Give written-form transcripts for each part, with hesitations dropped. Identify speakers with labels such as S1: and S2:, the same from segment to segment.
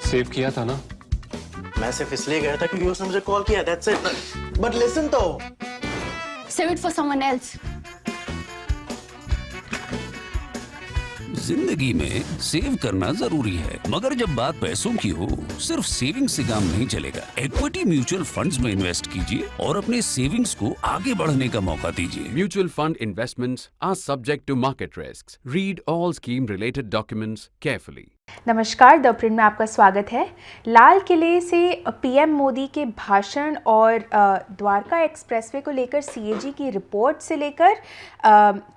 S1: Save किया था ना?
S2: मैं सिर्फ इसलिए गया था क्योंकि उसने मुझे कॉल किया, that's it. But listen तो।
S3: Save it for someone else.
S4: जिंदगी में सेव करना जरूरी है, मगर जब बात पैसों की हो, सिर्फ सेविंग से काम नहीं चलेगा। इक्विटी म्यूचुअल फंड्स में इन्वेस्ट कीजिए और अपने सेविंग्स को आगे बढ़ने का मौका दीजिए।
S5: Mutual fund investments are subject to market risks. Read all scheme related documents carefully.
S6: नमस्कार, द प्रिंट में आपका स्वागत है। लाल किले से पीएम मोदी के भाषण और द्वारका एक्सप्रेसवे को लेकर सीएजी की रिपोर्ट से लेकर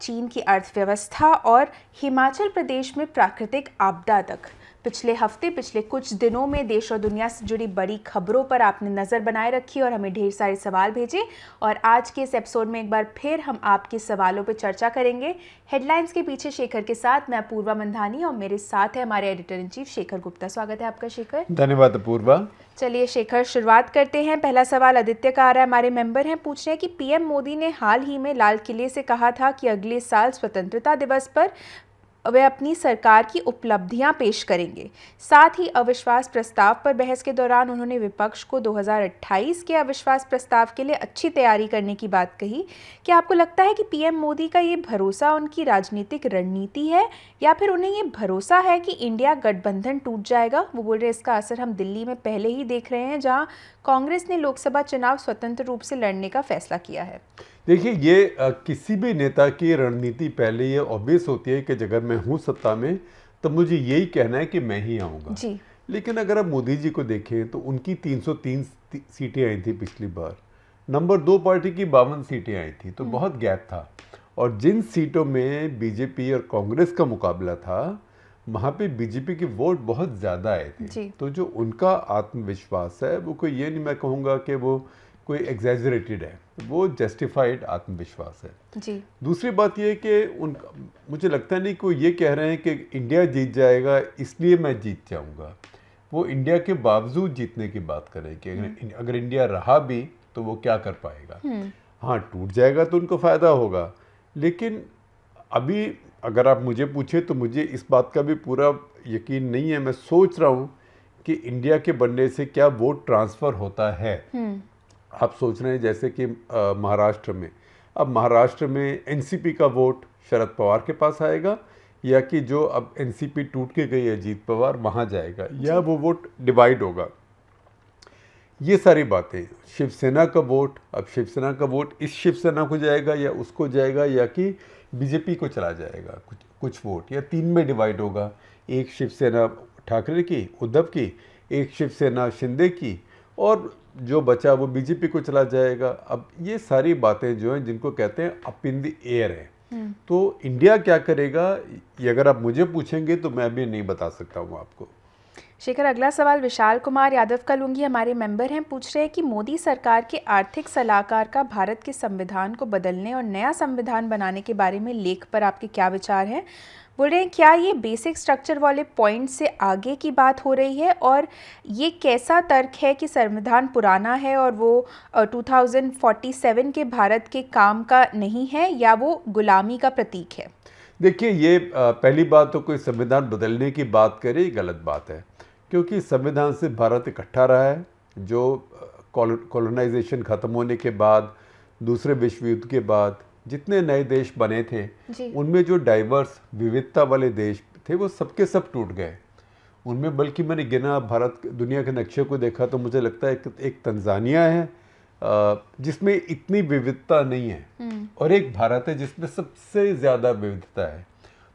S6: चीन की अर्थव्यवस्था और हिमाचल प्रदेश में प्राकृतिक आपदा तक पिछले कुछ दिनों में देश और दुनिया से जुड़ी बड़ी खबरों पर आपने नज़र बनाए रखी और हमें ढेर सारे सवाल भेजे। और आज के इस एपिसोड में एक बार फिर हम आपके सवालों पर चर्चा करेंगे। हेडलाइंस के पीछे शेखर के साथ मैं अपूर्वा मंधानी और मेरे साथ है हमारे editor in chief Shekhar Gupta. स्वागत है आपका शेखर।
S7: धन्यवाद अपूर्वा।
S6: चलिए शेखर, शुरुआत करते हैं। पहला सवाल आदित्य का आ रहा है, हमारे मेंबर हैं, पूछ रहे हैं कि पीएम मोदी ने हाल ही में लाल किले से कहा था कि अगले साल स्वतंत्रता दिवस पर वे अपनी सरकार की उपलब्धियां पेश करेंगे। साथ ही अविश्वास प्रस्ताव पर बहस के दौरान उन्होंने विपक्ष को 2028 के अविश्वास प्रस्ताव के लिए अच्छी तैयारी करने की बात कही। क्या आपको लगता है कि पीएम मोदी का ये भरोसा उनकी राजनीतिक रणनीति है या फिर उन्हें ये भरोसा है कि इंडिया गठबंधन टूट जाएगा? वो बोल रहे हैं इसका असर हम दिल्ली में पहले ही देख रहे हैं, जहाँ कांग्रेस ने लोकसभा चुनाव स्वतंत्र रूप से लड़ने का फैसला किया है।
S7: देखिए, ये किसी भी नेता की रणनीति पहले ये ऑब्वियस होती है कि अगर मैं हूँ सत्ता में तो मुझे यही कहना है कि मैं ही आऊँगा जी। लेकिन अगर आप मोदी जी को देखें तो उनकी 303 सीटें आई थी पिछली बार, नंबर 2 पार्टी की 52 सीटें आई थी, तो बहुत गैप था। और जिन सीटों में बीजेपी और कांग्रेस का मुकाबला था वहाँ पे बीजेपी के वोट बहुत ज़्यादा आए थे। तो जो उनका आत्मविश्वास है वो कोई ये नहीं मैं कहूँगा कि वो कोई एग्जैजरेटेड है, वो जस्टिफाइड आत्मविश्वास है जी। दूसरी बात ये है कि उनका मुझे लगता नहीं कि वो ये कह रहे हैं कि इंडिया जीत जाएगा इसलिए मैं जीत जाऊंगा। वो इंडिया के बावजूद जीतने की बात करें कि अगर इंडिया रहा भी तो वो क्या कर पाएगा। हाँ, टूट जाएगा तो उनको फ़ायदा होगा, लेकिन अभी अगर आप मुझे पूछे तो मुझे इस बात का भी पूरा यकीन नहीं है। मैं सोच रहा हूँ कि इंडिया के बनने से क्या वोट ट्रांसफ़र होता है। आप सोच रहे हैं जैसे कि महाराष्ट्र में, अब महाराष्ट्र में एनसीपी का वोट शरद पवार के पास आएगा या कि जो अब एनसीपी टूट के गई है अजीत पवार वहाँ जाएगा, या वो वोट डिवाइड होगा। ये सारी बातें, शिवसेना का वोट, अब शिवसेना का वोट इस शिवसेना को जाएगा या उसको जाएगा या कि बीजेपी को चला जाएगा, कुछ वोट या 3 में डिवाइड होगा। एक शिवसेना ठाकरे की, उद्धव की, एक शिवसेना शिंदे की, और जो बचा वो बीजेपी को चला जाएगा। अब ये सारी बातें जो हैं जिनको कहते हैं अप इन द एयर है। तो इंडिया क्या करेगा ये अगर आप मुझे पूछेंगे तो मैं भी नहीं बता सकता हूँ आपको।
S6: शेखर, अगला सवाल विशाल कुमार यादव का लूंगी, हमारे मेंबर हैं, पूछ रहे हैं कि मोदी सरकार के आर्थिक सलाहकार का भारत के संविधान को बदलने और नया संविधान बनाने के बारे में लेख पर आपके क्या विचार हैं? बोल रहे हैं क्या ये बेसिक स्ट्रक्चर वाले पॉइंट से आगे की बात हो रही है और ये कैसा तर्क है कि संविधान पुराना है और वो 2047 के भारत के काम का नहीं है या वो गुलामी का प्रतीक है?
S7: देखिए, ये पहली बात तो कोई संविधान बदलने की बात करे गलत बात है, क्योंकि संविधान से भारत इकट्ठा रहा है। जो कॉलोनाइजेशन ख़त्म होने के बाद, दूसरे विश्व युद्ध के बाद जितने नए देश बने थे उनमें जो डाइवर्स विविधता वाले देश थे वो सबके सब टूट गए उनमें। बल्कि मैंने गिना, भारत दुनिया के नक्शे को देखा तो मुझे लगता है एक तंजानिया है जिसमें इतनी विविधता नहीं है, और एक भारत है जिसमें सबसे ज़्यादा विविधता है।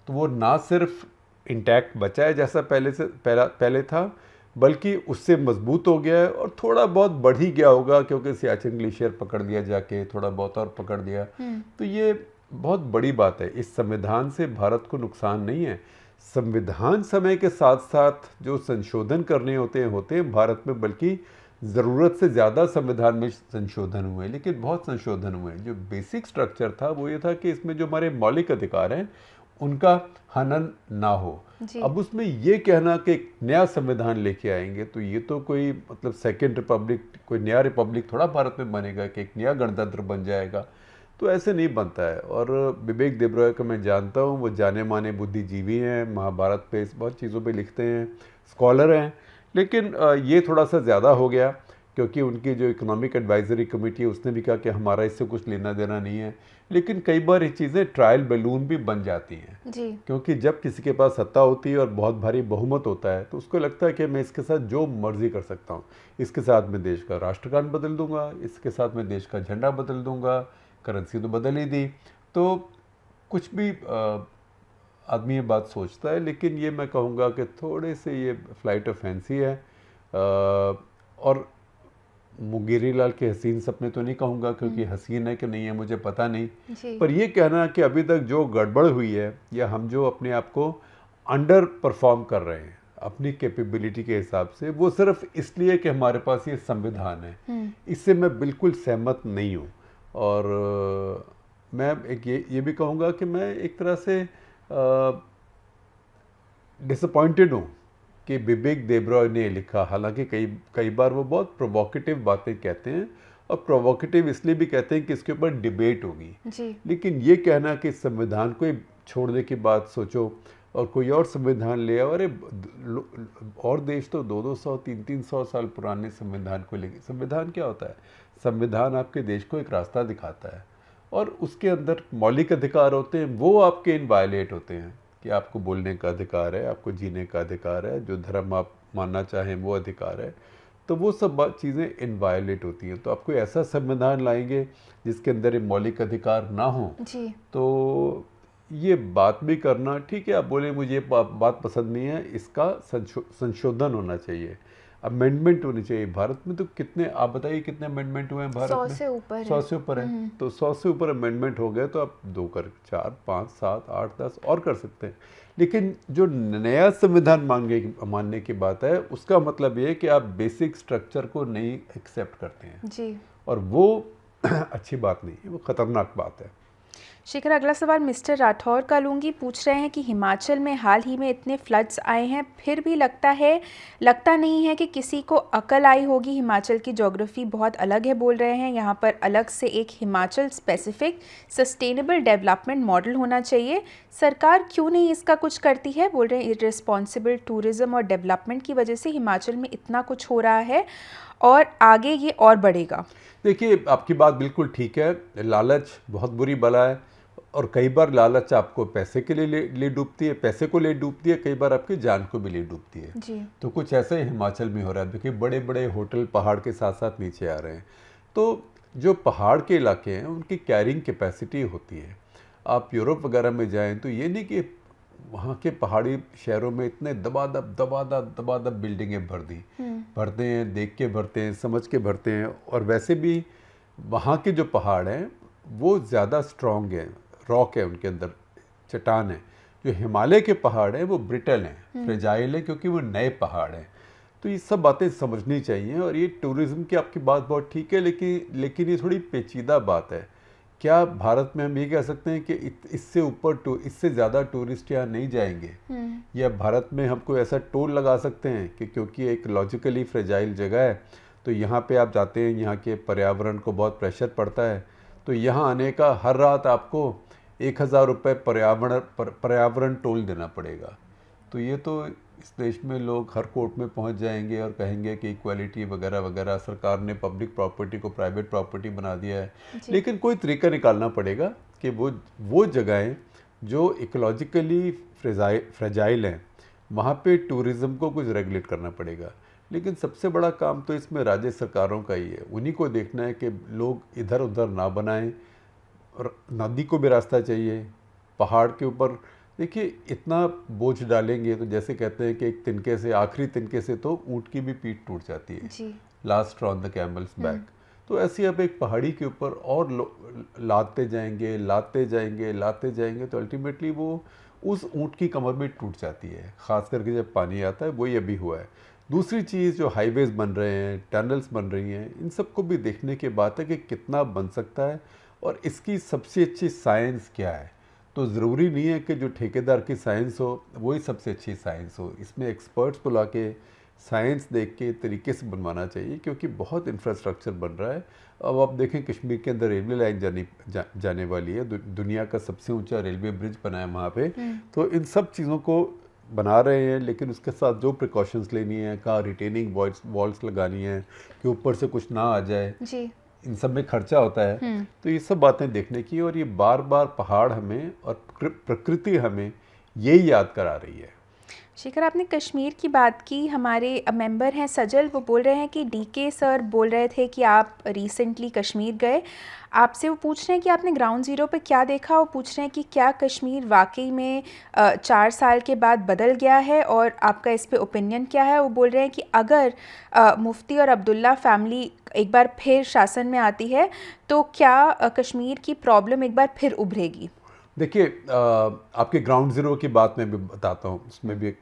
S7: तो वो ना सिर्फ इंटैक्ट बचा है जैसा पहले था, बल्कि उससे मजबूत हो गया है और थोड़ा बहुत बढ़ ही गया होगा, क्योंकि सियाचिन ग्लेशियर पकड़ दिया जाके, थोड़ा बहुत और पकड़ दिया। तो ये बहुत बड़ी बात है। इस संविधान से भारत को नुकसान नहीं है। संविधान समय के साथ साथ जो संशोधन करने होते हैं भारत में, बल्कि ज़रूरत से ज़्यादा संविधान में संशोधन हुए, लेकिन बहुत संशोधन हुए। जो बेसिक स्ट्रक्चर था वो ये था कि इसमें जो हमारे मौलिक अधिकार हैं उनका हनन ना हो। अब उसमें ये कहना कि एक नया संविधान लेके आएंगे तो ये तो कोई मतलब सेकेंड रिपब्लिक, कोई नया रिपब्लिक थोड़ा भारत में बनेगा कि एक नया गणतंत्र बन जाएगा, तो ऐसे नहीं बनता है। और विवेक देबरॉय को मैं जानता हूँ, वो जाने माने बुद्धिजीवी हैं, महाभारत पे बहुत चीज़ों पे लिखते हैं, स्कॉलर हैं, लेकिन ये थोड़ा सा ज़्यादा हो गया, क्योंकि उनकी जो इकोनॉमिक एडवाइजरी कमेटी है उसने भी कहा कि हमारा इससे कुछ लेना देना नहीं है। लेकिन कई बार ये चीज़ें ट्रायल बैलून भी बन जाती हैं
S6: जी।
S7: क्योंकि जब किसी के पास सत्ता होती है और बहुत भारी बहुमत होता है तो उसको लगता है कि मैं इसके साथ जो मर्जी कर सकता हूँ, इसके साथ मैं देश का राष्ट्रगान बदल दूंगा, इसके साथ मैं देश का झंडा बदल दूंगा, करेंसी तो बदल ही दी। तो कुछ भी आदमी ये बात सोचता है, लेकिन ये मैं कहूँगा कि थोड़े से ये फ्लाइट ऑफ फैंसी है। और मुंगेरी लाल के हसीन सपने तो नहीं कहूँगा क्योंकि हसीन है कि नहीं है मुझे पता नहीं, पर ये कहना कि अभी तक जो गड़बड़ हुई है या हम जो अपने आप को अंडर परफॉर्म कर रहे हैं अपनी कैपेबिलिटी के हिसाब से, वो सिर्फ इसलिए कि हमारे पास ये संविधान है, इससे मैं बिल्कुल सहमत नहीं हूँ। और मैं एक ये भी कहूँगा कि मैं एक तरह से डिसअपॉइंटेड हूँ कि बिबेक देबरॉय ने लिखा, हालांकि कई बार वो बहुत प्रोवोकेटिव बातें कहते हैं और प्रोवोकेटिव इसलिए भी कहते हैं कि इसके ऊपर डिबेट होगी जी। लेकिन ये कहना कि संविधान को छोड़ने की बात सोचो और कोई और संविधान ले आओ, अरे और देश तो 200, 300 साल पुराने संविधान को लेके, संविधान क्या होता है? संविधान आपके देश को एक रास्ता दिखाता है और उसके अंदर मौलिक अधिकार होते हैं, वो आपके इनवायलेट होते हैं कि आपको बोलने का अधिकार है, आपको जीने का अधिकार है, जो धर्म आप मानना चाहें वो अधिकार है, तो वो सब चीज़ें इनवायलेट होती हैं। तो आपको ऐसा संविधान लाएंगे जिसके अंदर ये मौलिक अधिकार ना हो जी। तो ये बात भी करना ठीक है, आप बोले मुझे ये बात पसंद नहीं है, इसका संशोधन होना चाहिए, अमेंडमेंट होनी चाहिए। भारत में तो कितने, आप बताइए कितने अमेंडमेंट हुए हैं भारत में? 100 से ऊपर है। तो 100 से ऊपर अमेंडमेंट हो गए तो आप 2 कर 4, 5, 7, 8, 10 और कर सकते हैं। लेकिन जो नया संविधान मानने की बात है, उसका मतलब ये है कि आप बेसिक स्ट्रक्चर को नहीं एक्सेप्ट करते हैं जी। और वो अच्छी बात नहीं है, वो खतरनाक बात है।
S6: शिखर, अगला सवाल मिस्टर राठौर का लूँगी। पूछ रहे हैं कि हिमाचल में हाल ही में इतने फ्लड्स आए हैं, फिर भी लगता नहीं है कि किसी को अकल आई होगी। हिमाचल की ज्योग्राफी बहुत अलग है, बोल रहे हैं। यहाँ पर अलग से एक Himachal specific sustainable development model होना चाहिए। सरकार क्यों नहीं इसका कुछ करती है? बोल रहे हैं इर्रेस्पॉन्सिबल टूरिज़्म और डेवलपमेंट की वजह से हिमाचल में इतना कुछ हो रहा है और आगे ये और बढ़ेगा।
S7: देखिए, आपकी बात बिल्कुल ठीक है। लालच बहुत बुरी बला है और कई बार लालच आपको पैसे के लिए ले डूबती है, पैसे को ले डूबती है, कई बार आपकी जान को भी ले डूबती है जी। तो कुछ ऐसा ही हिमाचल में हो रहा है। देखिए, बड़े बड़े होटल पहाड़ के साथ साथ नीचे आ रहे हैं। तो जो पहाड़ के इलाके हैं उनकी कैरिंग कैपेसिटी होती है। आप यूरोप वगैरह में जाएं तो ये नहीं कि वहाँ के पहाड़ी शहरों में इतने दबादब बिल्डिंगें भरते हैं, देख के भरते हैं, समझ के भरते हैं। और वैसे भी वहाँ के जो पहाड़ हैं वो ज़्यादा स्ट्रॉन्ग हैं, रॉक है उनके अंदर, चट्टान है। जो हिमालय के पहाड़ हैं वो ब्रिटल हैं, फ्रेजाइल है, क्योंकि वो नए पहाड़ हैं। तो ये सब बातें समझनी चाहिए। और ये टूरिज़्म की आपकी बात बहुत ठीक है, लेकिन ये थोड़ी पेचीदा बात है। क्या भारत में हम ये कह सकते हैं कि इससे ऊपर इससे ज़्यादा टूरिस्ट यहाँ नहीं जाएंगे? या भारत में हम कोई ऐसा टोल लगा सकते हैं कि क्योंकि एक लॉजिकली फ्रेजाइल जगह है तो यहाँ पे आप जाते हैं, यहाँ के पर्यावरण को बहुत प्रेशर पड़ता है, तो यहाँ आने का हर रात आपको 1000 रुपये पर्यावरण टोल देना पड़ेगा। तो ये तो इस देश में लोग हर कोर्ट में पहुंच जाएंगे और कहेंगे कि इक्वालिटी वगैरह वगैरह, सरकार ने पब्लिक प्रॉपर्टी को प्राइवेट प्रॉपर्टी बना दिया है। लेकिन कोई तरीका निकालना पड़ेगा कि वो जगहें जो इकोलॉजिकली फ्रेजाइल हैं वहाँ पे टूरिज़्म को कुछ रेगुलेट करना पड़ेगा। लेकिन सबसे बड़ा काम तो इसमें राज्य सरकारों का ही है। उन्हीं को देखना है कि लोग इधर उधर ना बनाएं। और नदी को भी रास्ता चाहिए। पहाड़ के ऊपर देखिए इतना बोझ डालेंगे तो जैसे कहते हैं कि एक तिनके से, आखिरी तिनके से तो ऊँट की भी पीठ टूट जाती है, last on the camel's back. तो ऐसे अब एक पहाड़ी के ऊपर और लाते जाएंगे तो अल्टीमेटली वो उस ऊँट की कमर में टूट जाती है, ख़ास करके जब पानी आता है। वही अभी हुआ है। दूसरी चीज़, जो हाईवेज़ बन रहे हैं, टनल्स बन रही हैं, इन सब को भी देखने की बात है कि कितना बन सकता है और इसकी सबसे अच्छी साइंस क्या है। तो ज़रूरी नहीं है कि जो ठेकेदार की साइंस हो वही सबसे अच्छी साइंस हो। इसमें एक्सपर्ट्स बुला के साइंस देख के तरीके से बनवाना चाहिए, क्योंकि बहुत इंफ्रास्ट्रक्चर बन रहा है। अब आप देखें कश्मीर के अंदर रेलवे लाइन जाने वाली है, दुनिया का सबसे ऊंचा रेलवे ब्रिज बना है वहाँ पे। तो इन सब चीज़ों को बना रहे हैं, लेकिन उसके साथ जो प्रिकॉशंस लेनी है, कहाँ रिटेनिंग वॉल्स लगानी है कि ऊपर से कुछ ना आ जाए
S6: जी,
S7: इन सब में खर्चा होता है। तो ये सब बातें देखने की, और ये बार बार पहाड़ हमें और प्रकृति हमें यही याद करा रही है।
S6: शेखर, आपने कश्मीर की बात की, हमारे मेंबर हैं सजल, वो बोल रहे हैं कि डीके सर बोल रहे थे कि आप रिसेंटली कश्मीर गए, आपसे वो पूछ रहे हैं कि आपने ग्राउंड ज़ीरो पे क्या देखा। वो पूछ रहे हैं कि क्या कश्मीर वाकई में 4 साल के बाद बदल गया है और आपका इस पे ओपिनियन क्या है। वो बोल रहे हैं कि अगर मुफ्ती और अब्दुल्ला फैमिली एक बार फिर शासन में आती है तो क्या कश्मीर की प्रॉब्लम एक बार फिर उभरेगी।
S7: देखिए, आपके ग्राउंड ज़ीरो की बात मैं भी बताता हूँ, उसमें भी एक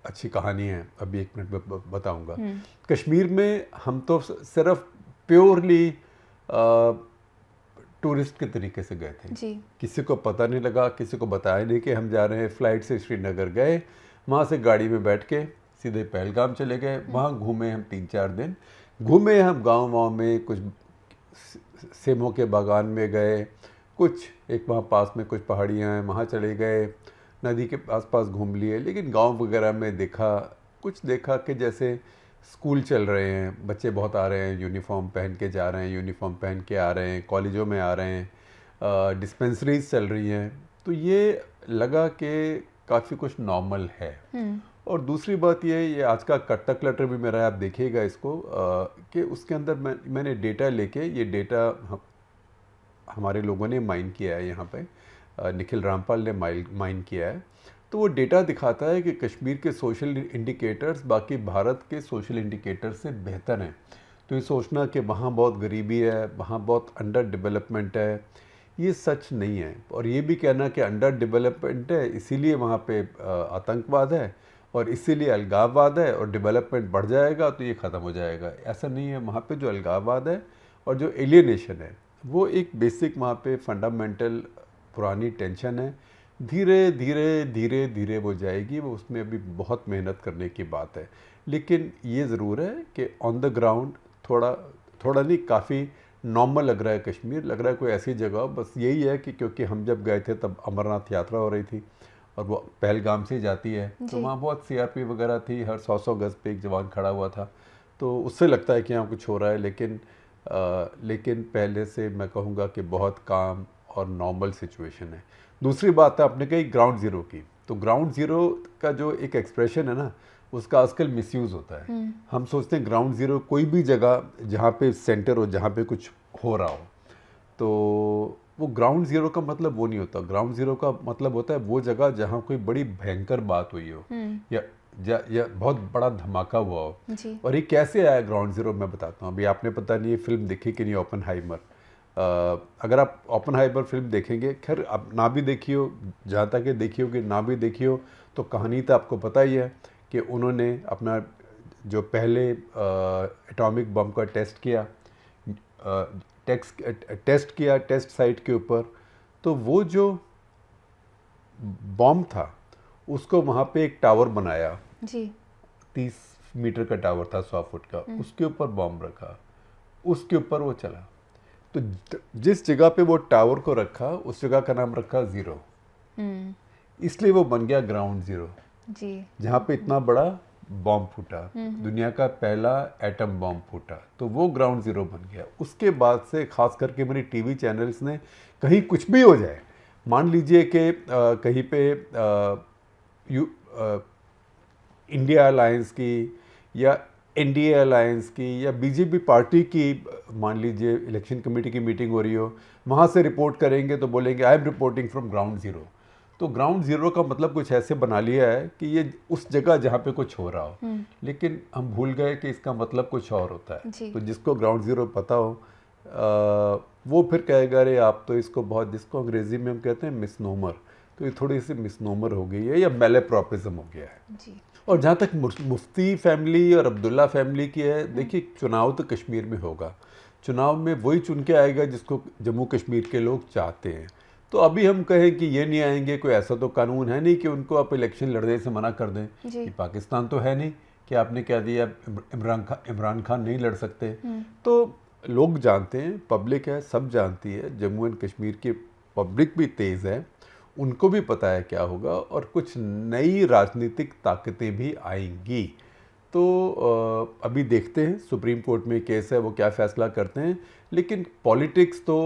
S7: अच्छी कहानी है, अभी 1 मिनट में बताऊँगा। कश्मीर में हम तो सिर्फ प्योरली टूरिस्ट के तरीके से गए थे
S6: जी।
S7: किसी को पता नहीं लगा, किसी को बताया नहीं कि हम जा रहे हैं। फ़्लाइट से श्रीनगर गए, वहाँ से गाड़ी में बैठ के सीधे पहलगाम चले गए, वहाँ घूमे हम 3-4 दिन, घूमे हम गाँव में, कुछ सेमों के बागान में गए, कुछ एक वहाँ पास में कुछ पहाड़ियाँ हैं वहाँ चले गए, नदी के आसपास घूम लिए। लेकिन गांव वगैरह में देखा कि जैसे स्कूल चल रहे हैं, बच्चे बहुत आ रहे हैं, यूनिफॉर्म पहन के जा रहे हैं, यूनिफॉर्म पहन के आ रहे हैं, कॉलेजों में आ रहे हैं, डिस्पेंसरीज चल रही हैं। तो ये लगा कि काफ़ी कुछ नॉर्मल है। और दूसरी बात ये आज का कट्टा क्लटर भी मेरा, आप देखिएगा इसको, कि उसके अंदर मैंने डेटा लेके, ये डेटा हमारे लोगों ने माइन किया है, यहाँ पे निखिल रामपाल ने माइन किया है। तो वो डेटा दिखाता है कि कश्मीर के सोशल इंडिकेटर्स बाकी भारत के सोशल इंडिकेटर से बेहतर हैं। तो ये सोचना कि वहाँ बहुत गरीबी है, वहाँ बहुत अंडर डेवलपमेंट है, ये सच नहीं है। और ये भी कहना कि अंडर डेवलपमेंट है इसीलिए वहाँ पे आतंकवाद है और इसीलिए अलगाववाद है और डेवलपमेंट बढ़ जाएगा तो ये ख़त्म हो जाएगा, ऐसा नहीं है। वहाँ पे जो अलगाववाद है और जो एलियनेशन है वो एक बेसिक वहाँ पे फंडामेंटल पुरानी टेंशन है। धीरे धीरे वो जाएगी, वो उसमें अभी बहुत मेहनत करने की बात है। लेकिन ये ज़रूर है कि ऑन द ग्राउंड थोड़ा नहीं, काफ़ी नॉर्मल लग रहा है कश्मीर, लग रहा है कोई ऐसी जगह। बस यही है कि क्योंकि हम जब गए थे तब अमरनाथ यात्रा हो रही थी और वो पहलगाम से जाती है, तो वहाँ बहुत CRP वगैरह थी, हर 100 गज़ पे एक जवान खड़ा हुआ था, तो उससे लगता है कि यहाँ कुछ हो रहा है। लेकिन पहले से मैं कहूँगा कि बहुत काम और नॉर्मल सिचुएशन है। दूसरी बात है, आपने कही ग्राउंड ज़ीरो की, तो ग्राउंड ज़ीरो का जो एक एक्सप्रेशन है ना, उसका आजकल मिसयूज़ होता है। हम सोचते हैं ग्राउंड ज़ीरो कोई भी जगह जहाँ पे सेंटर हो, जहाँ पे कुछ हो रहा हो, तो वो ग्राउंड ज़ीरो का मतलब वो नहीं होता। ग्राउंड ज़ीरो का मतलब होता है वो जगह जहाँ कोई बड़ी भयंकर बात हुई हो या बहुत बड़ा धमाका हुआ हो। और ये कैसे आया ग्राउंड ज़ीरो, मैं बताता हूँ। अभी आपने पता नहीं ये फिल्म देखी कि नहीं, ओपनहाइमर। अगर आप ओपनहाइमर फिल्म देखेंगे, खैर आप ना भी देखी हो, जहाँ तक ये देखी हो कि ना भी देखी हो, तो कहानी तो आपको पता ही है कि उन्होंने अपना जो पहले एटॉमिक बम का टेस्ट किया टेस्ट साइट के ऊपर, तो वो जो बम था उसको वहाँ पे एक टावर बनाया जी, 30 मीटर का टावर था, 100 फुट का, उसके ऊपर बम रखा, उसके ऊपर वो चला। तो जिस जगह पे वो टावर को रखा उस जगह का नाम रखा ज़ीरो, इसलिए वो बन गया ग्राउंड ज़ीरो जी, जहाँ पे इतना बड़ा बॉम्ब फूटा, दुनिया का पहला एटम बॉम्ब फूटा, तो वो ग्राउंड ज़ीरो बन गया। उसके बाद से खास करके मेरी टीवी चैनल्स ने कहीं कुछ भी हो जाए, मान लीजिए कि कहीं पे इंडिया अलायंस की या NDA अलायंस की या बीजेपी पार्टी की, मान लीजिए इलेक्शन कमेटी की मीटिंग हो रही हो, वहाँ से रिपोर्ट करेंगे तो बोलेंगे I am reporting from ground zero. तो ग्राउंड ज़ीरो का मतलब कुछ ऐसे बना लिया है कि ये उस जगह जहाँ पे कुछ हो रहा हो, लेकिन हम भूल गए कि इसका मतलब कुछ और होता है। तो जिसको ग्राउंड ज़ीरो पता हो वो फिर कहेगा अरे आप तो इसको बहुत, जिसको अंग्रेज़ी में हम कहते हैं मिसनोमर, तो ये थोड़ी सी मिसनोमर हो गई है या मैलेप्रॉपिज्म हो गया है जी। और जहाँ तक मुफ्ती फैमिली और अब्दुल्ला फैमिली की है, देखिए चुनाव तो कश्मीर में होगा, चुनाव में वही चुन के आएगा जिसको जम्मू कश्मीर के लोग चाहते हैं। तो अभी हम कहें कि ये नहीं आएंगे, कोई ऐसा तो कानून है नहीं कि उनको आप इलेक्शन लड़ने से मना कर दें। कि पाकिस्तान तो है नहीं कि आपने कह दिया इमरान खान नहीं लड़ सकते। तो लोग जानते हैं, पब्लिक है, सब जानती है, जम्मू एंड कश्मीर की पब्लिक भी तेज़ है, उनको भी पता है क्या होगा और कुछ नई राजनीतिक ताकतें भी आएंगी। तो अभी देखते हैं सुप्रीम कोर्ट में केस है, वो क्या फैसला करते हैं, लेकिन पॉलिटिक्स तो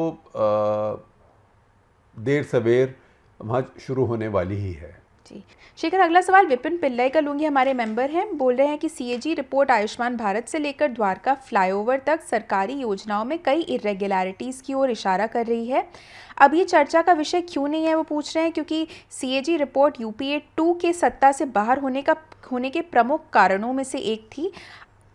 S7: देर सवेर वहाँ शुरू होने वाली ही है।
S6: जी शेखर, अगला सवाल विपिन पिल्लाई का लूंगी, हमारे मेंबर हैं। बोल रहे हैं कि सीएजी रिपोर्ट आयुष्मान भारत से लेकर द्वारका फ्लाईओवर तक सरकारी योजनाओं में कई इरेगुलरिटीज़ की ओर इशारा कर रही है। अब ये चर्चा का विषय क्यों नहीं है, वो पूछ रहे हैं, क्योंकि सीएजी रिपोर्ट यूपीए 2 के सत्ता से बाहर होने के प्रमुख कारणों में से एक थी।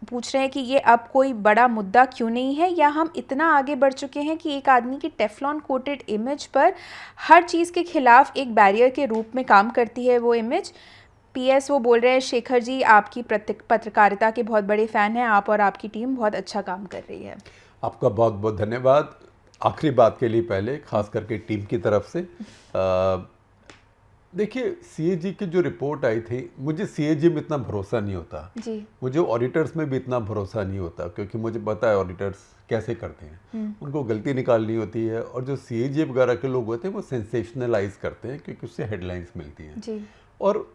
S6: पूछ रहे हैं कि ये अब कोई बड़ा मुद्दा क्यों नहीं है, या हम इतना आगे बढ़ चुके हैं कि एक आदमी की टेफ्लॉन कोटेड इमेज पर हर चीज़ के खिलाफ एक बैरियर के रूप में काम करती है वो इमेज। पीएस वो बोल रहे हैं, शेखर जी आपकी पत्रकारिता के बहुत बड़े फ़ैन हैं, आप और आपकी टीम बहुत अच्छा काम कर रही है।
S7: आपका बहुत बहुत धन्यवाद। आखिरी बात के लिए पहले खास करके टीम की तरफ से देखिए, सीएजी की जो रिपोर्ट आई थी, मुझे सीएजी में इतना भरोसा नहीं होता
S6: जी।
S7: मुझे ऑडिटर्स में भी इतना भरोसा नहीं होता, क्योंकि मुझे पता है ऑडिटर्स कैसे करते हैं। उनको गलती निकालनी होती है, और जो सीएजी वगैरह के लोग होते हैं वो सेंसेशनलाइज करते हैं क्योंकि उससे हेडलाइंस मिलती हैं
S6: जी।
S7: और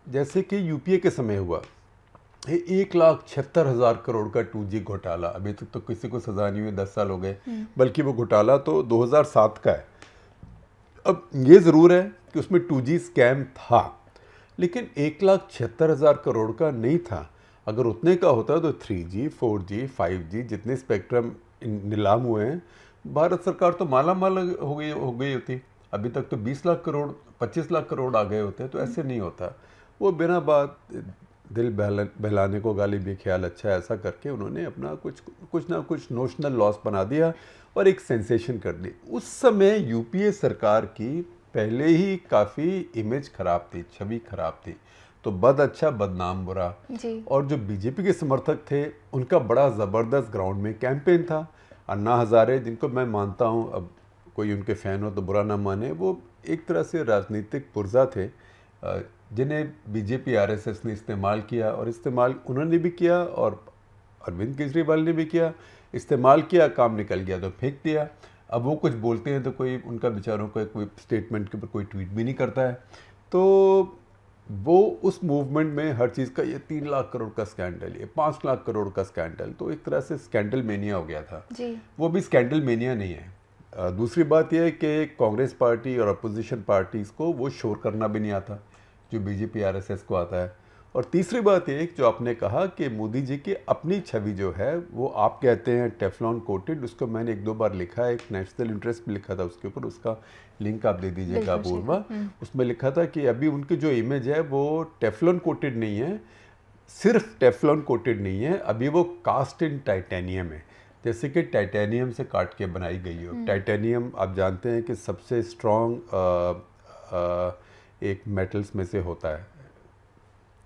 S7: जैसे कि यूपीए के समय हुआ, 1,76,000 करोड़ का 2G घोटाला, अभी तक तो किसी को सजा नहीं हुई, 10 साल हो गए, बल्कि वो घोटाला तो 2007 का है। अब ये ज़रूर है कि उसमें 2G स्कैम था, लेकिन 1,76,000 करोड़ का नहीं था। अगर उतने का होता तो 3G, 4G, 5G जितने स्पेक्ट्रम नीलाम हुए हैं, भारत सरकार तो माला माल हो गई होती। अभी तक तो 20 लाख करोड़, 25 लाख करोड़ आ गए होते, तो ऐसे नहीं होता। वो बिना बात दिल बहलाने को गाली भी ख्याल अच्छा है, ऐसा करके उन्होंने अपना कुछ ना कुछ नोशनल लॉस बना दिया और एक सेंसेशन कर दी। उस समय यूपीए सरकार की पहले ही काफ़ी इमेज खराब थी, छवि खराब थी, तो बद अच्छा बदनाम बुरा
S6: जी।
S7: और जो बीजेपी के समर्थक थे उनका बड़ा ज़बरदस्त ग्राउंड में कैंपेन था। अन्ना हज़ारे, जिनको मैं मानता हूँ, अब कोई उनके फ़ैन हो तो बुरा ना माने, वो एक तरह से राजनीतिक पुर्जा थे जिन्हें बीजेपी आरएसएस ने इस्तेमाल किया, और इस्तेमाल उन्होंने भी किया और अरविंद केजरीवाल ने भी किया। इस्तेमाल किया, काम निकल गया तो फेंक दिया। अब वो कुछ बोलते हैं तो कोई उनका बेचारों का कोई स्टेटमेंट के ऊपर कोई ट्वीट भी नहीं करता है। तो वो उस मूवमेंट में हर चीज़ का, ये 3 लाख करोड़ का स्कैंडल, ये 5 लाख करोड़ का स्कैंडल, तो एक तरह से स्कैंडल मेनिया हो गया था
S6: जी। वो
S7: भी स्कैंडल मेनिया नहीं है। दूसरी बात यह है कि कांग्रेस पार्टी और अपोजिशन पार्टीज़ को वो शोर करना भी नहीं आता जो बीजेपी आरएसएस को आता है। और तीसरी बात ये जो आपने कहा कि मोदी जी की अपनी छवि जो है वो आप कहते हैं टेफ्लॉन कोटेड, उसको मैंने 1-2 बार लिखा है, एक नेशनल इंटरेस्ट भी लिखा था उसके ऊपर, उसका लिंक आप दे दीजिएगा अपूर्वा। उसमें लिखा था कि अभी उनकी जो इमेज है वो टेफ्लॉन कोटेड नहीं है, सिर्फ टेफ्लॉन कोटेड नहीं है, अभी वो कास्ट इन टाइटेनियम है, जैसे कि टाइटेनियम से काट के बनाई गई हो। टाइटेनियम आप जानते हैं कि सबसे स्ट्रॉन्ग एक मेटल्स में से होता है।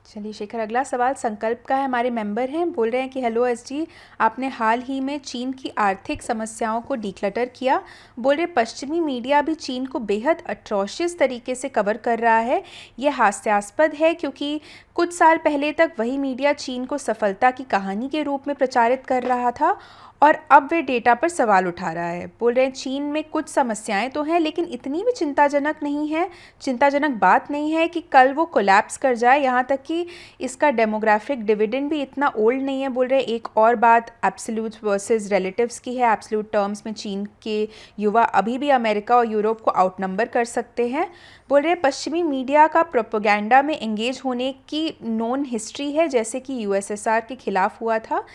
S6: चलिए शेखर, अगला सवाल संकल्प का है, हमारे मेंबर हैं। बोल रहे हैं कि हेलो एसजी, आपने हाल ही में चीन की आर्थिक समस्याओं को डिक्लटर किया। बोल रहे पश्चिमी मीडिया भी चीन को बेहद अट्रोशियस तरीके से कवर कर रहा है। यह हास्यास्पद है क्योंकि कुछ साल पहले तक वही मीडिया चीन को सफलता की कहानी के रूप में प्रचारित कर रहा था और अब वे डेटा पर सवाल उठा रहा है। बोल रहे हैं चीन में कुछ समस्याएं तो हैं, लेकिन इतनी भी चिंताजनक नहीं है, चिंताजनक बात नहीं है कि कल वो कोलैप्स कर जाए। यहाँ तक कि इसका डेमोग्राफिक डिविडेंड भी इतना ओल्ड नहीं है। बोल रहे एक और बात एब्सोल्यूट वर्सेस रिलेटिव्स की है। एब्सोल्यूट टर्म्स में चीन के युवा अभी भी अमेरिका और यूरोप को आउटनंबर कर सकते हैं। बोल रहे पश्चिमी मीडिया का प्रोपेगेंडा में एंगेज होने की नोन हिस्ट्री है, जैसे कि यूएसएसआर के खिलाफ हुआ था।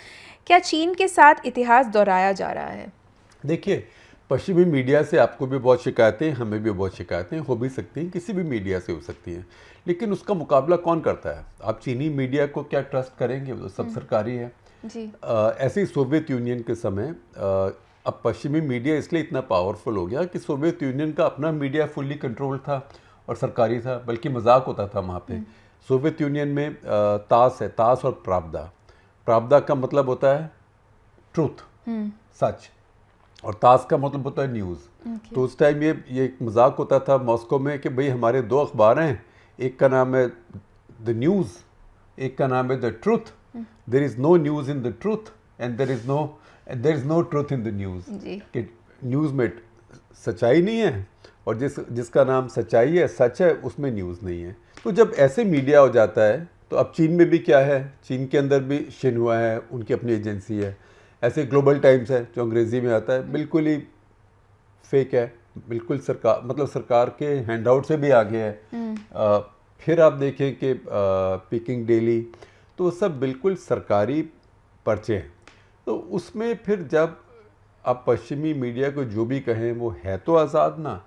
S6: क्या चीन के साथ इतिहास दोहराया जा रहा है?
S7: देखिए, पश्चिमी मीडिया से आपको भी बहुत शिकायतें, हमें भी बहुत शिकायतें हो भी सकती हैं, किसी भी मीडिया से हो सकती हैं, लेकिन उसका मुकाबला कौन करता है? आप चीनी मीडिया को क्या ट्रस्ट करेंगे? वो सब सरकारी है
S6: जी।
S7: ऐसे ही सोवियत यूनियन के समय अब पश्चिमी मीडिया इसलिए इतना पावरफुल हो गया कि सोवियत यूनियन का अपना मीडिया फुल्ली कंट्रोल था और सरकारी था, बल्कि मजाक होता था वहाँ पे। सोवियत यूनियन में तास है, तास और प्रावदा। प्रावदा का मतलब होता है ट्रूथ, सच, और तास का मतलब होता है न्यूज़। तो उस टाइम ये एक मजाक होता था मॉस्को में कि भाई हमारे 2 अखबार हैं, एक का नाम है द न्यूज़, एक का नाम है the truth. There is no news in the truth and there is no truth in the news. कि न्यूज़ में सच्चाई नहीं है और जिसका नाम सच्चाई है, सच है, उसमें न्यूज़ नहीं है। तो जब ऐसे मीडिया हो जाता है तो अब चीन में भी क्या है, चीन के अंदर भी शिन्हुआ है, उनकी अपनी एजेंसी है। ऐसे ग्लोबल टाइम्स है जो अंग्रेज़ी में आता है, बिल्कुल ही फेक है, बिल्कुल सरकार के हैंडआउट से भी आगे है। फिर आप देखें कि पीकिंग डेली, तो सब बिल्कुल सरकारी पर्चे हैं। तो उसमें फिर जब आप पश्चिमी मीडिया को जो भी कहें वो है तो आज़ाद ना,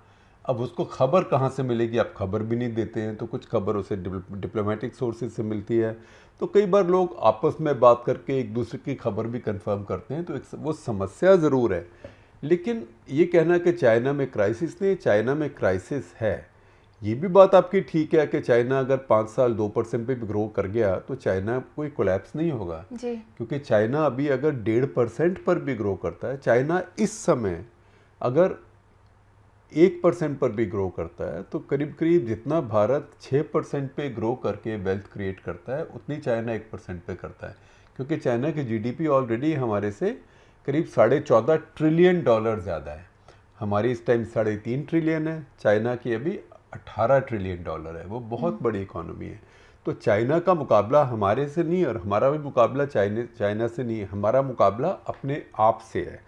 S7: अब उसको खबर कहाँ से मिलेगी, आप खबर भी नहीं देते हैं। तो कुछ खबर उसे डिप्लोमेटिक सोर्सेज से मिलती है, तो कई बार लोग आपस में बात करके एक दूसरे की खबर भी कंफर्म करते हैं। तो वो समस्या ज़रूर है। लेकिन ये कहना कि चाइना में क्राइसिस नहीं, चाइना में क्राइसिस है, ये भी बात आपकी ठीक है कि चाइना अगर 5 साल 2% पे भी ग्रो कर गया तो चाइना कोई कोलैप्स नहीं होगा जी। क्योंकि चाइना अभी अगर 1.5% पर भी ग्रो करता है, चाइना इस समय अगर 1% पर भी ग्रो करता है तो करीब करीब जितना भारत 6% पे ग्रो करके वेल्थ क्रिएट करता है उतनी चाइना 1% पे करता है। क्योंकि चाइना की जीडीपी ऑलरेडी हमारे से करीब $14.5 ट्रिलियन ज़्यादा है। हमारी इस टाइम 3.5 ट्रिलियन है, चाइना की अभी $18 ट्रिलियन है। वो बहुत बड़ी इकोनॉमी है। तो चाइना का मुकाबला हमारे से नहीं और हमारा भी मुकाबला चाइना से नहीं है, हमारा मुकाबला अपने आप से है।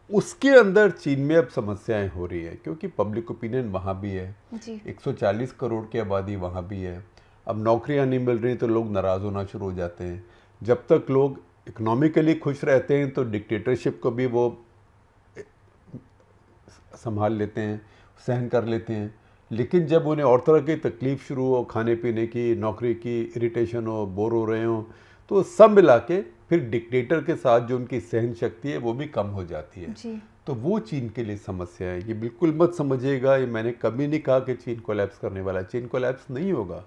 S7: उसके अंदर चीन में अब समस्याएं हो रही है क्योंकि पब्लिक ओपिनियन वहाँ भी है जी। 140 करोड़ की आबादी वहाँ भी है। अब नौकरियाँ नहीं मिल रही तो लोग नाराज़ होना शुरू हो जाते हैं। जब तक लोग इकोनॉमिकली खुश रहते हैं तो डिक्टेटरशिप को भी वो संभाल लेते हैं, सहन कर लेते हैं। लेकिन जब उन्हें और तरह की तकलीफ़ शुरू हो, खाने पीने की, नौकरी की इरिटेशन हो, बोर हो रहे हो, तो सब मिला के फिर डिक्टेटर के साथ जो उनकी सहन शक्ति है वो भी कम हो जाती है जी। तो वो चीन के लिए समस्या है। ये बिल्कुल मत समझिएगा, ये मैंने कभी नहीं कहा कि चीन कोलैप्स करने वाला है। चीन कोलैप्स नहीं होगा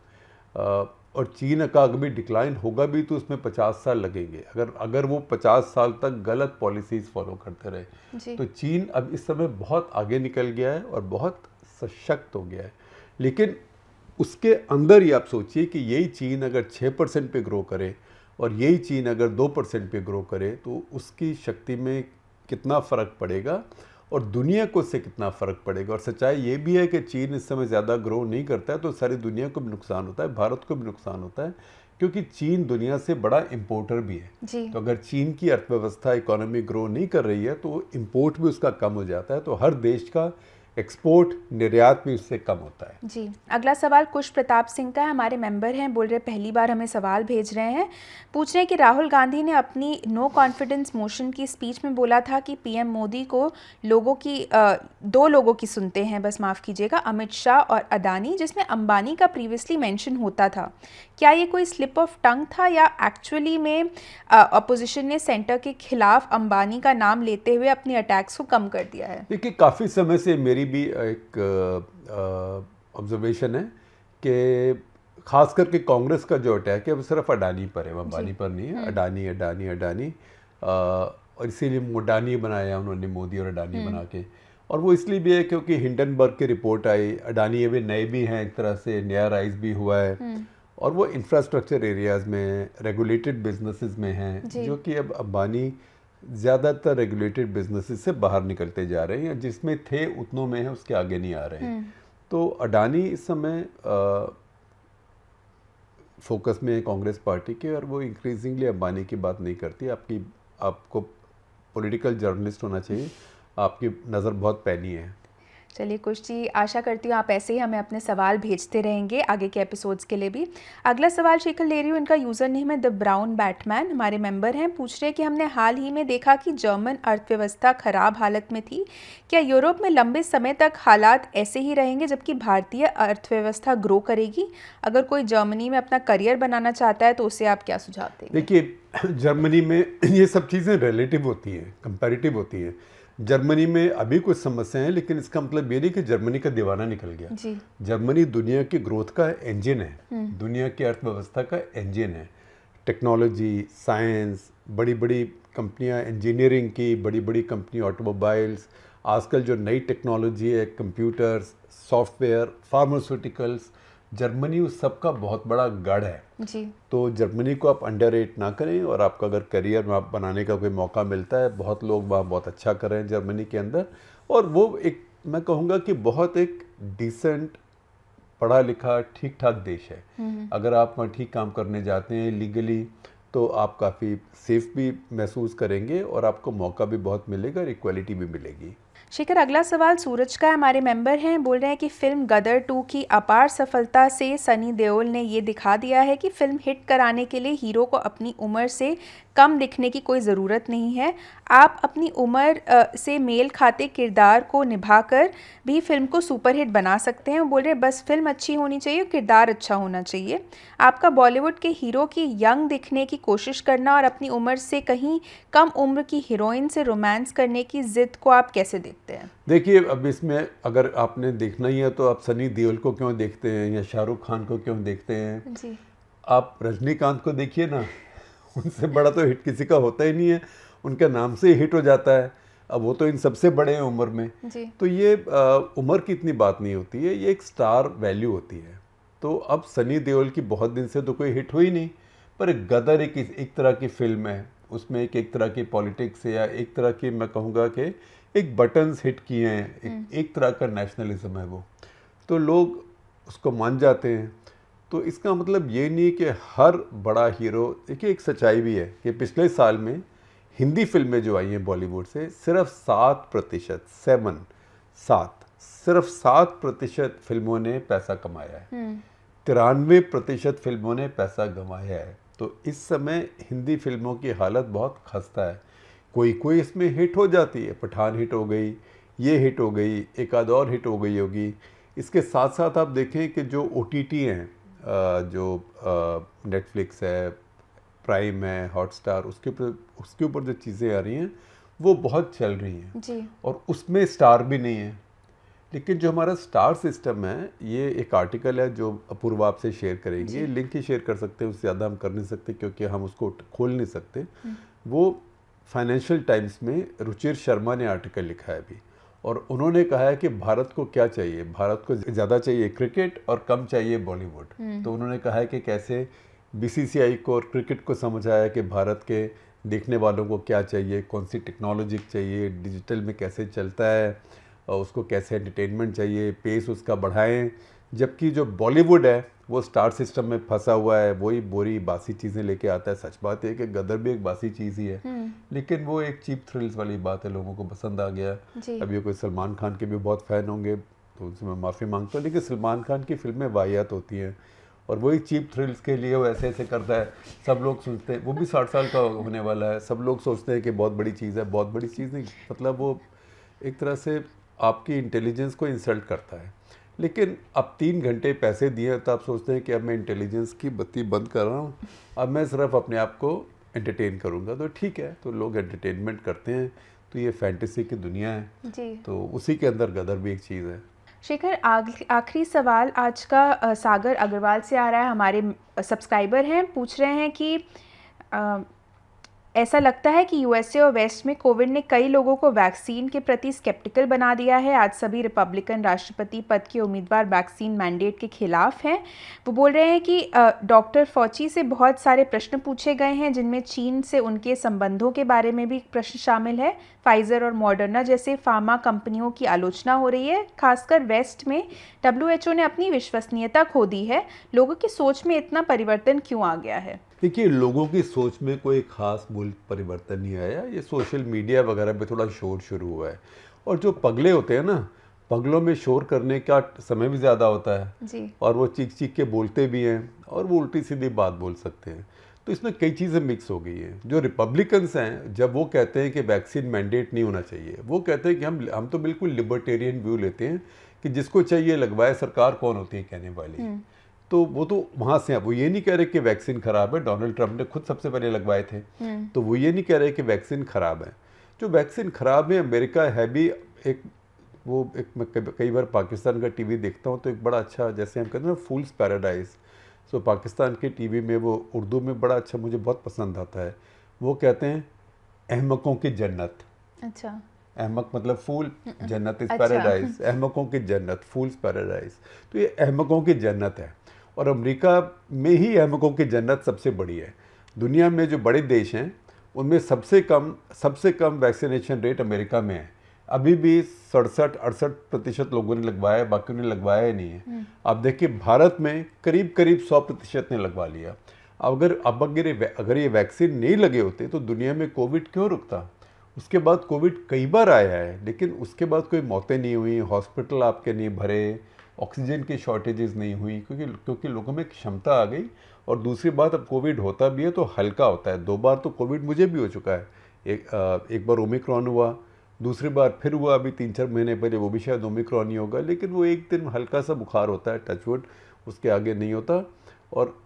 S7: और चीन का अगर भी डिक्लाइन होगा भी तो उसमें 50 साल लगेंगे। अगर वो 50 साल तक गलत पॉलिसीज़ फॉलो करते रहे तो चीन अब इस समय बहुत आगे निकल गया है और बहुत सशक्त हो गया है। लेकिन उसके अंदर ही आप सोचिए कि यही चीन अगर 6% पे ग्रो करे और यही चीन अगर 2% पे ग्रो करे तो उसकी शक्ति में कितना फ़र्क पड़ेगा और दुनिया को उससे कितना फ़र्क पड़ेगा। और सच्चाई ये भी है कि चीन इस समय ज़्यादा ग्रो नहीं करता है तो सारी दुनिया को भी नुकसान होता है, भारत को भी नुकसान होता है क्योंकि चीन दुनिया से बड़ा इम्पोर्टर भी है जी। तो अगर चीन की अर्थव्यवस्था इकोनॉमी ग्रो नहीं कर रही है तो इम्पोर्ट भी उसका कम हो जाता है। तो हर देश का एक्सपोर्ट निर्यात भी उससे कम होता है
S6: जी। अगला सवाल कुश प्रताप सिंह का है, हमारे मेंबर हैं, बोल रहे पहली बार हमें सवाल भेज रहे हैं। पूछ रहे हैं कि राहुल गांधी ने अपनी नो कॉन्फिडेंस मोशन की स्पीच में बोला था कि पीएम मोदी को दो लोगों की सुनते हैं, बस माफ़ कीजिएगा, अमित शाह और अडानी, जिसमें अंबानी का प्रीवियसली मेंशन होता था। क्या ये कोई स्लिप ऑफ टंग था या एक्चुअली में अपोजिशन ने सेंटर के खिलाफ अंबानी का नाम लेते हुए अपने अटैक्स को कम कर दिया है?
S7: देखिए, काफ़ी समय से मेरी भी एक ऑब्जर्वेशन है कि खास करके कांग्रेस का जो अटैक है वो सिर्फ अडानी पर है, अंबानी पर नहीं है। अडानी अडानी अडानी और इसीलिए मोडानी बनाया उन्होंने, मोदी और अडानी बना के। और वो इसलिए भी है क्योंकि हिंडनबर्ग की रिपोर्ट आई, अडानी अभी नए भी हैं, एक तरह से नया राइज भी हुआ है और वो इंफ्रास्ट्रक्चर एरियाज़ में, रेगुलेटेड बिजनेसेस में हैं, जो कि अब अंबानी ज़्यादातर रेगुलेटेड बिजनेसेस से बाहर निकलते जा रहे हैं, जिसमें थे उतनों में है, उसके आगे नहीं आ रहे हैं। तो अडानी इस समय फोकस में है कांग्रेस पार्टी के और वो इंक्रीजिंगली अंबानी की बात नहीं करती। आपको पॉलिटिकल जर्नलिस्ट होना चाहिए, आपकी नज़र बहुत पैनी है।
S6: चलिए कुश जी, आशा करती हूँ आप ऐसे ही हमें अपने सवाल भेजते रहेंगे आगे के एपिसोड्स के लिए भी। अगला सवाल शेखर ले रही हूँ, इनका यूज़र नेम है द ब्राउन बैटमैन, हमारे मेंबर हैं। पूछ रहे हैं कि हमने हाल ही में देखा कि जर्मन अर्थव्यवस्था खराब हालत में थी, क्या यूरोप में लंबे समय तक हालात ऐसे ही रहेंगे जबकि भारतीय अर्थव्यवस्था ग्रो करेगी? अगर कोई जर्मनी में अपना करियर बनाना चाहता है तो उसे आप क्या सुझाव देंगे?
S7: देखिए, जर्मनी में ये सब चीज़ें रिलेटिव होती हैं, कंपैरेटिव होती हैं। जर्मनी में अभी कुछ समस्याएं हैं, लेकिन इसका मतलब ये नहीं कि जर्मनी का दीवाना निकल गया जी। जर्मनी दुनिया की ग्रोथ का इंजन है, दुनिया की अर्थव्यवस्था का इंजन है। टेक्नोलॉजी, साइंस, बड़ी बड़ी कंपनियां, इंजीनियरिंग की बड़ी बड़ी कंपनी, ऑटोमोबाइल्स, आजकल जो नई टेक्नोलॉजी है, कंप्यूटर्स, सॉफ्टवेयर, फार्मास्यूटिकल्स, जर्मनी उस सब का बहुत बड़ा गढ़ है जी। तो जर्मनी को आप अंडररेट ना करें और आपका अगर करियर बनाने का कोई मौका मिलता है, बहुत लोग वहाँ बहुत अच्छा कर रहे हैं जर्मनी के अंदर, और वो एक मैं कहूँगा कि बहुत एक डिसेंट पढ़ा लिखा ठीक ठाक देश है। अगर आप वहाँ ठीक काम करने जाते हैं लीगली तो आप काफ़ी सेफ भी महसूस करेंगे और आपको मौका भी बहुत मिलेगा और इक्वालिटी भी मिलेगी।
S6: शेखर, अगला सवाल सूरज का है, हमारे मेंबर हैं, बोल रहे हैं कि फिल्म गदर 2 की अपार सफलता से सनी देओल ने ये दिखा दिया है कि फिल्म हिट कराने के लिए हीरो को अपनी उम्र से कम दिखने की कोई ज़रूरत नहीं है। आप अपनी उम्र से मेल खाते किरदार को निभाकर भी फिल्म को सुपरहिट बना सकते हैं। वो बोल रहे हैं बस फिल्म अच्छी होनी चाहिए, किरदार अच्छा होना चाहिए। आपका बॉलीवुड के हीरो की यंग दिखने की कोशिश करना और अपनी उम्र से कहीं कम उम्र की हीरोइन से रोमांस करने की ज़िद को आप कैसे देखते हैं?
S7: देखिए, अब इसमें अगर आपने देखना ही है तो आप सनी देओल को क्यों देखते हैं या शाहरुख खान को क्यों देखते हैं
S6: जी।
S7: आप रजनीकांत को देखिए ना, उनसे बड़ा तो हिट किसी का होता ही नहीं है, उनके नाम से हिट हो जाता है। अब वो तो इन सबसे बड़े हैं उम्र में
S6: जी।
S7: तो ये उम्र की इतनी बात नहीं होती है, ये एक स्टार वैल्यू होती है। तो अब सनी देओल की बहुत दिन से तो कोई हिट हुई नहीं, पर गदर एक तरह की फिल्म है, उसमें एक तरह की पॉलिटिक्स है या एक तरह की मैं कहूँगा कि एक बटन्स हिट किए हैं, एक तरह का नेशनलिज्म है वो, तो लोग उसको मान जाते हैं। तो इसका मतलब ये नहीं कि हर बड़ा हीरो, देखिए एक सच्चाई भी है कि पिछले साल में हिंदी फिल्में जो आई हैं बॉलीवुड से सिर्फ 7% सिर्फ 7% फिल्मों ने पैसा कमाया है, 93% फिल्मों ने पैसा गंवाया है। तो इस समय हिंदी फिल्मों की हालत बहुत खस्ता है। कोई इसमें हिट हो जाती है, पठान हिट हो गई, ये हिट हो गई, एक आध और हिट हो गई होगी। इसके साथ साथ आप देखें कि जो OTT हैं, जो नेटफ्लिक्स है, प्राइम है, हॉटस्टार, उसके ऊपर जो चीज़ें आ रही हैं वो बहुत चल रही हैं
S6: जी।
S7: और उसमें स्टार भी नहीं है। लेकिन जो हमारा स्टार सिस्टम है, ये एक आर्टिकल है जो अपूर्वा आपसे शेयर करेंगे, लिंक ही शेयर कर सकते हैं, उससे ज़्यादा हम कर नहीं सकते क्योंकि हम उसको खोल नहीं सकते। वो फाइनेंशियल टाइम्स में रुचिर शर्मा ने आर्टिकल लिखा है अभी, और उन्होंने कहा है कि भारत को क्या चाहिए, भारत को ज़्यादा चाहिए क्रिकेट और कम चाहिए बॉलीवुड। तो उन्होंने कहा है कि कैसे BCCI को और क्रिकेट को समझ आया कि भारत के देखने वालों को क्या चाहिए, कौन सी टेक्नोलॉजी चाहिए, डिजिटल में कैसे चलता है और उसको कैसे एंटरटेनमेंट चाहिए, पेस उसका बढ़ाएं। जबकि जो बॉलीवुड है वो स्टार सिस्टम में फंसा हुआ है, वही बोरी बासी चीज़ें लेके आता है। सच बात है कि गदर भी एक बासी चीज़ ही है, लेकिन वो एक चीप थ्रिल्स वाली बात है, लोगों को पसंद आ गया। अब ये कोई सलमान खान के भी बहुत फ़ैन होंगे तो उनसे मैं माफ़ी मांगता हूँ, लेकिन सलमान खान की फिल्में वाहियात होती हैं और वही चीप थ्रिल्स के लिए वो ऐसे ऐसे करता है। सब लोग सोचते हैं वो भी 60 साल का होने वाला है, सब लोग सोचते हैं कि बहुत बड़ी चीज़ है। बहुत बड़ी चीज़ नहीं, मतलब वो एक तरह से आपकी इंटेलिजेंस को इंसल्ट करता है। लेकिन अब 3 घंटे पैसे दिए तो आप सोचते हैं कि अब मैं इंटेलिजेंस की बत्ती बंद कर रहा हूँ, अब मैं सिर्फ अपने आप को एंटरटेन करूँगा। तो ठीक है, तो लोग एंटरटेनमेंट करते हैं, तो ये फैंटेसी की दुनिया है जी। तो उसी के अंदर गदर भी एक चीज़ है।
S6: शेखर, आखिरी सवाल आज का सागर अग्रवाल से आ रहा है, हमारे सब्सक्राइबर हैं, पूछ रहे हैं कि ऐसा लगता है कि USA और वेस्ट में कोविड ने कई लोगों को वैक्सीन के प्रति स्केप्टिकल बना दिया है। आज सभी रिपब्लिकन राष्ट्रपति पद के उम्मीदवार वैक्सीन मैंडेट के खिलाफ हैं। वो बोल रहे हैं कि डॉक्टर फॉची से बहुत सारे प्रश्न पूछे गए हैं, जिनमें चीन से उनके संबंधों के बारे में भी प्रश्न शामिल है। फाइजर और मॉडर्ना जैसे फार्मा कंपनियों की आलोचना हो रही है। खासकर वेस्ट में WHO ने अपनी विश्वसनीयता खो दी है। लोगों की सोच में इतना परिवर्तन क्यों आ गया है?
S7: देखिए, लोगों की सोच में कोई ख़ास मूल परिवर्तन नहीं आया, ये सोशल मीडिया वगैरह पे थोड़ा शोर शुरू हुआ है। और जो पगले होते हैं ना, पगलों में शोर करने का समय भी ज़्यादा होता है जी। और वो चीख चीख के बोलते भी हैं और वो उल्टी सीधी बात बोल सकते हैं। तो इसमें कई चीज़ें मिक्स हो गई हैं। जो रिपब्लिकन्स हैं, जब वो कहते हैं कि वैक्सीन मैंडेट नहीं होना चाहिए, वो कहते हैं कि हम तो बिल्कुल लिबर्टेरियन व्यू लेते हैं कि जिसको चाहिए लगवाए, सरकार कौन होती है कहने वाली। तो वो तो वहाँ से वो ये नहीं कह रहे कि वैक्सीन ख़राब है, डोनाल्ड ट्रंप ने खुद सबसे पहले लगवाए थे। तो वो ये नहीं कह रहे कि वैक्सीन ख़राब है। जो वैक्सीन ख़राब है, अमेरिका है भी एक मैं कई बार पाकिस्तान का टीवी देखता हूँ तो एक बड़ा अच्छा, जैसे हम कहते हैं ना, फूल्स पैराडाइज। सो पाकिस्तान के टीवी में वो उर्दू में बड़ा अच्छा मुझे बहुत पसंद आता है। वो कहते हैं अहमकों की जन्नत। अच्छा, अहमक मतलब फूल, जन्नत इज़ पैराडाइज, अहमकों की जन्नत, फूल्स पैराडाइज। तो ये अहमकों की जन्नत है और अमेरिका में ही अहमकों की जन्नत सबसे बड़ी है। दुनिया में जो बड़े देश हैं उनमें सबसे कम वैक्सीनेशन रेट अमेरिका में है। अभी भी 67-68% लोगों ने लगवाया है, बाकी ने लगवाया ही नहीं है। अब देखिए भारत में करीब करीब 100% ने लगवा लिया। अगर ये वैक्सीन नहीं लगे होते तो दुनिया में कोविड क्यों रुकता? उसके बाद कोविड कई बार आया है, लेकिन उसके बाद कोई मौतें नहीं हुई, हॉस्पिटल आपके नहीं भरे, ऑक्सीजन की शॉर्टेजेस नहीं हुई, क्योंकि लोगों में क्षमता आ गई। और दूसरी बात, अब कोविड होता भी है तो हल्का होता है। 2 बार तो कोविड मुझे भी हो चुका है। एक बार ओमिक्रॉन हुआ, दूसरी बार फिर हुआ अभी 3-4 महीने पहले, वो भी शायद ओमिक्रॉन ही होगा, लेकिन वो एक दिन हल्का सा बुखार होता है, टचवुड, उसके आगे नहीं होता। और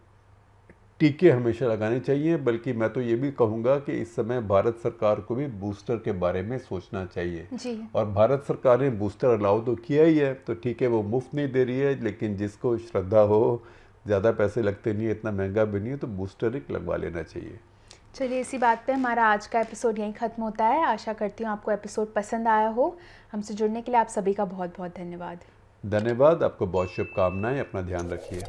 S7: टीके हमेशा लगाने चाहिए, बल्कि मैं तो ये भी कहूँगा कि इस समय भारत सरकार को भी बूस्टर के बारे में सोचना चाहिए
S6: जी। और
S7: भारत सरकार ने बूस्टर अलाउ तो किया ही है, तो ठीक है वो मुफ्त नहीं दे रही है, लेकिन जिसको श्रद्धा हो, ज़्यादा पैसे लगते नहीं है, इतना महंगा भी नहीं है, तो बूस्टर एक लगवा लेना चाहिए।
S6: चलिए इसी बात पे हमारा आज का एपिसोड यहीं ख़त्म होता है। आशा करती हूँ आपको एपिसोड पसंद आया हो। हमसे जुड़ने के लिए आप सभी का बहुत बहुत धन्यवाद।
S7: धन्यवाद, आपको बहुत शुभकामनाएं, अपना ध्यान रखिए।